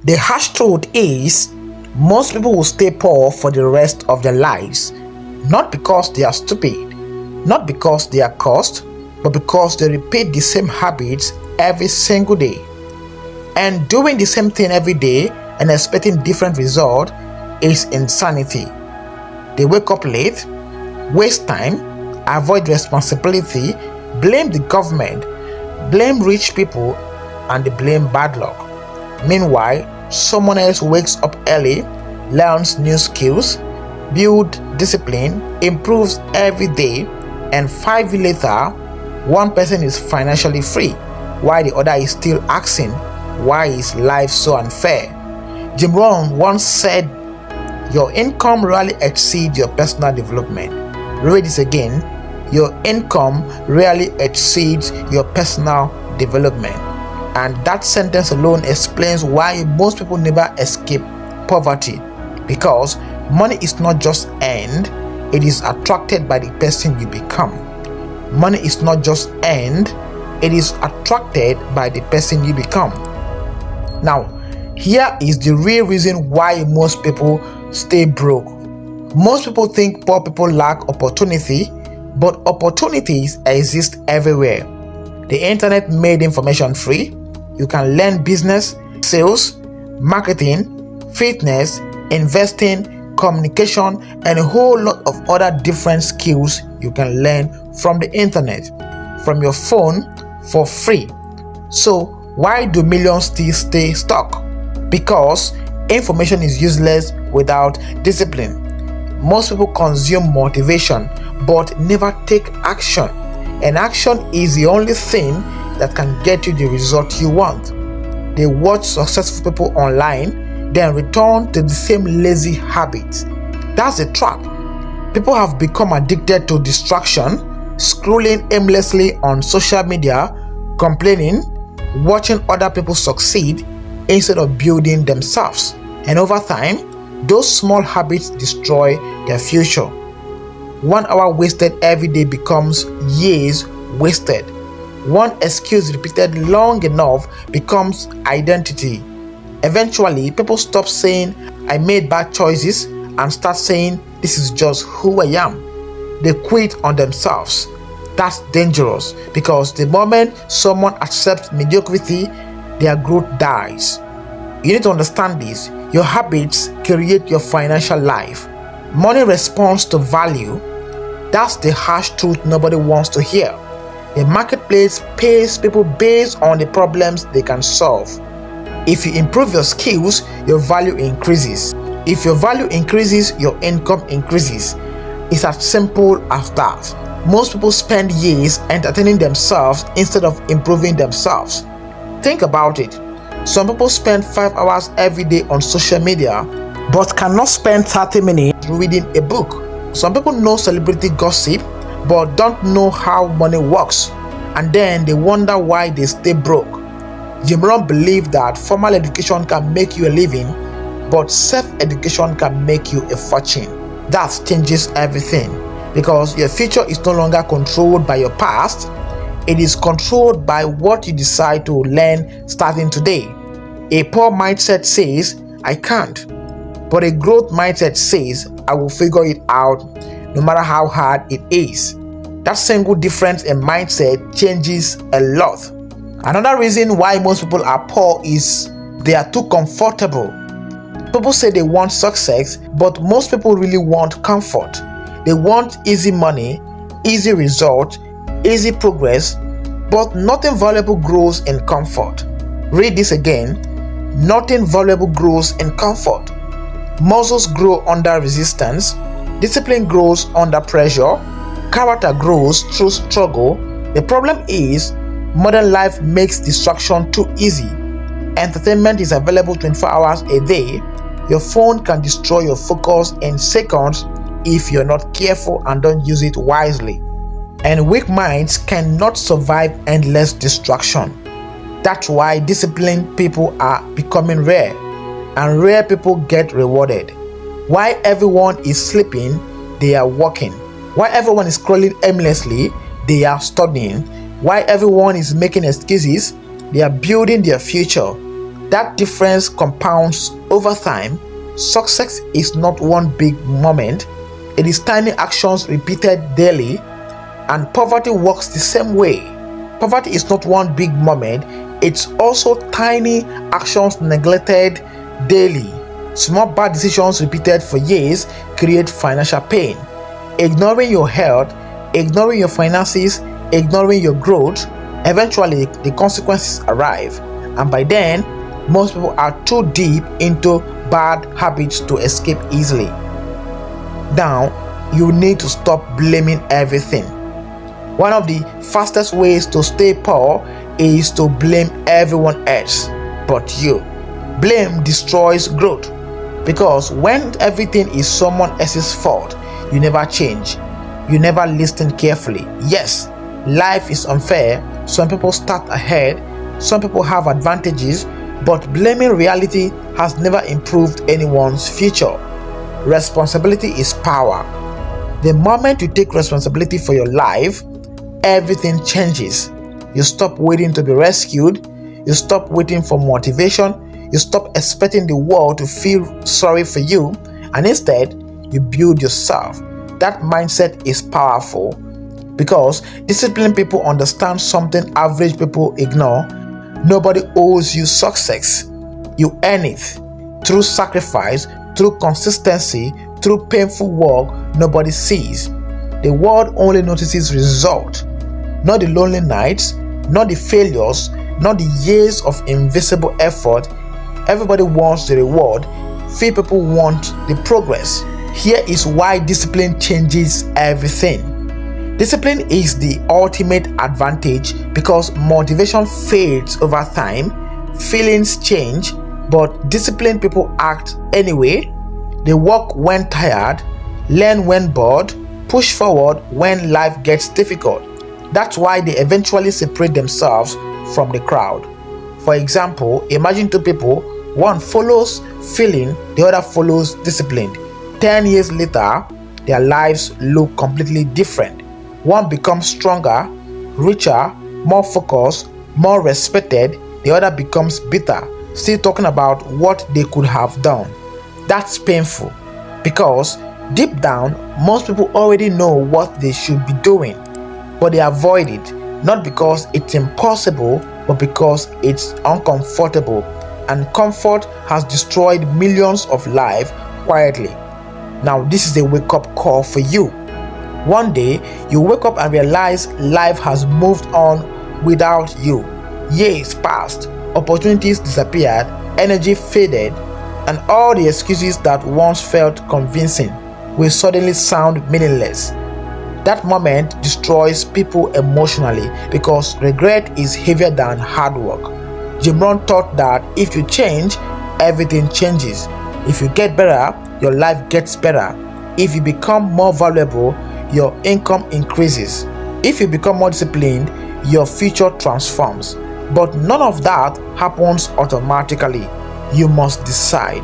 The harsh truth is, most people will stay poor for the rest of their lives, not because they are stupid, not because they are cursed, but because they repeat the same habits every single day. And doing the same thing every day and expecting different results is insanity. They wake up late, waste time, avoid responsibility, blame the government, blame rich people, and they blame bad luck. Meanwhile, someone else wakes up early, learns new skills, builds discipline, improves every day, and 5 years later, one person is financially free, while the other is still asking, why is life so unfair? Jim Rohn once said, your income rarely exceeds your personal development. Read this again. Your income rarely exceeds your personal development. And that sentence alone explains why most people never escape poverty. Because money is not just earned, it is attracted by the person you become. Money is not just earned, it is attracted by the person you become. Now, here is the real reason why most people stay broke. Most people think poor people lack opportunity, but opportunities exist everywhere. The internet made information free. You can learn business, sales, marketing, fitness, investing, communication, and a whole lot of other different skills you can learn from the internet, from your phone for free. So why do millions still stay stuck? Because information is useless without discipline. Most people consume motivation but never take action. And action is the only thing that can get you the result you want. They watch successful people online, then return to the same lazy habits. That's the trap. People have become addicted to distraction, scrolling aimlessly on social media, complaining, watching other people succeed instead of building themselves. And over time, those small habits destroy their future. 1 hour wasted every day becomes years wasted. One excuse repeated long enough becomes identity. Eventually, people stop saying, I made bad choices, and start saying, this is just who I am. They quit on themselves. That's dangerous because the moment someone accepts mediocrity, their growth dies. You need to understand this. Your habits create your financial life. Money responds to value. That's the harsh truth nobody wants to hear. The marketplace pays people based on the problems they can solve. If you improve your skills, your value increases. If your value increases, your income increases. It's as simple as that. Most people spend years entertaining themselves instead of improving themselves. Think about it. Some people spend 5 hours every day on social media but cannot spend 30 minutes reading a book. Some people know celebrity gossip but don't know how money works, and then they wonder why they stay broke. Jim Rohn believed that formal education can make you a living, but self-education can make you a fortune. That changes everything because your future is no longer controlled by your past. It is controlled by what you decide to learn starting today. A poor mindset says, I can't. But a growth mindset says, I will figure it out no matter how hard it is. That single difference in mindset changes a lot. Another reason why most people are poor is they are too comfortable. People say they want success, but most people really want comfort. They want easy money, easy result, easy progress, but nothing valuable grows in comfort. Read this again. Nothing valuable grows in comfort. Muscles grow under resistance. Discipline grows under pressure. Character grows through struggle. The problem is, modern life makes distraction too easy. Entertainment is available 24 hours a day. Your phone can destroy your focus in seconds if you're not careful and don't use it wisely. And weak minds cannot survive endless distraction. That's why disciplined people are becoming rare, and rare people get rewarded. While everyone is sleeping, they are working. While everyone is scrolling aimlessly, they are studying. While everyone is making excuses, they are building their future. That difference compounds over time. Success is not one big moment, it is tiny actions repeated daily, and poverty works the same way. Poverty is not one big moment, it's also tiny actions neglected daily. Small bad decisions repeated for years create financial pain. Ignoring your health, ignoring your finances, ignoring your growth, eventually the consequences arrive, and by then, most people are too deep into bad habits to escape easily. Now, you need to stop blaming everything. One of the fastest ways to stay poor is to blame everyone else but you. Blame destroys growth, because when everything is someone else's fault, you never change. You never listen carefully. Yes, life is unfair. Some people start ahead, some people have advantages, but blaming reality has never improved anyone's future. Responsibility is power. The moment you take responsibility for your life, everything changes. You stop waiting to be rescued, you stop waiting for motivation, you stop expecting the world to feel sorry for you, and instead, you build yourself. That mindset is powerful, because disciplined people understand something average people ignore. Nobody owes you success. You earn it through sacrifice, through consistency, through painful work nobody sees. The world only notices result, not the lonely nights, not the failures, not the years of invisible effort. Everybody wants the reward, few people want the progress. Here is why discipline changes everything. Discipline is the ultimate advantage, because motivation fades over time, feelings change, but disciplined people act anyway. They work when tired, learn when bored, push forward when life gets difficult. That's why they eventually separate themselves from the crowd. For example, imagine two people, one follows feeling, the other follows discipline. 10 years later, their lives look completely different. One becomes stronger, richer, more focused, more respected. The other becomes bitter, still talking about what they could have done. That's painful, because deep down, most people already know what they should be doing, but they avoid it, not because it's impossible, but because it's uncomfortable, and comfort has destroyed millions of lives quietly. Now, this is a wake-up call for you. One day, you wake up and realize life has moved on without you. Years passed, opportunities disappeared, energy faded, and all the excuses that once felt convincing will suddenly sound meaningless. That moment destroys people emotionally, because regret is heavier than hard work. Jim Rohn taught that if you change, everything changes. If you get better, your life gets better. If you become more valuable, your income increases. If you become more disciplined, your future transforms. But none of that happens automatically. You must decide.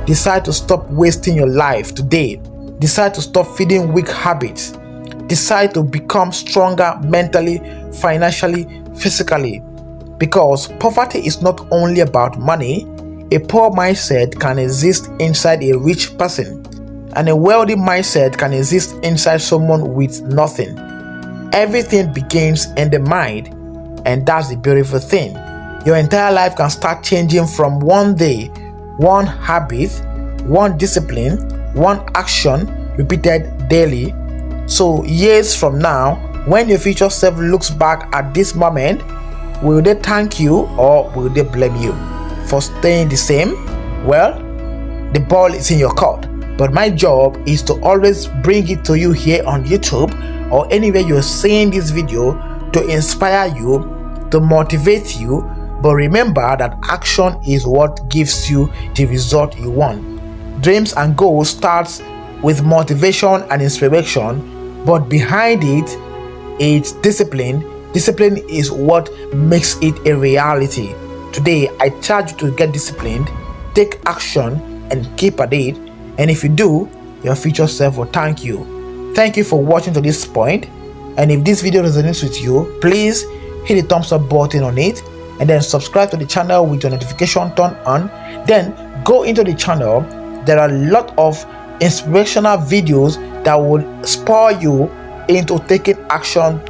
Decide to stop wasting your life today. Decide to stop feeding weak habits. Decide to become stronger mentally, financially, physically. Because poverty is not only about money. A poor mindset can exist inside a rich person, and a wealthy mindset can exist inside someone with nothing. Everything begins in the mind, and that's the beautiful thing. Your entire life can start changing from one day, one habit, one discipline, one action repeated daily. So years from now, when your future self looks back at this moment, will they thank you or will they blame you for staying the same? Well, the ball is in your court, but my job is to always bring it to you here on YouTube or anywhere you're seeing this video, to inspire you, to motivate you. But remember that action is what gives you the result you want. Dreams and goals starts with motivation and inspiration, but behind it, it's discipline. Discipline is what makes it a reality. Today, I charge you to get disciplined, take action, and keep at it. And if you do, your future self will thank you. Thank you for watching to this point. And if this video resonates with you, please hit the thumbs up button on it. and then subscribe to the channel with your notification turned on. Then go into the channel. There are a lot of inspirational videos that will spur you into taking action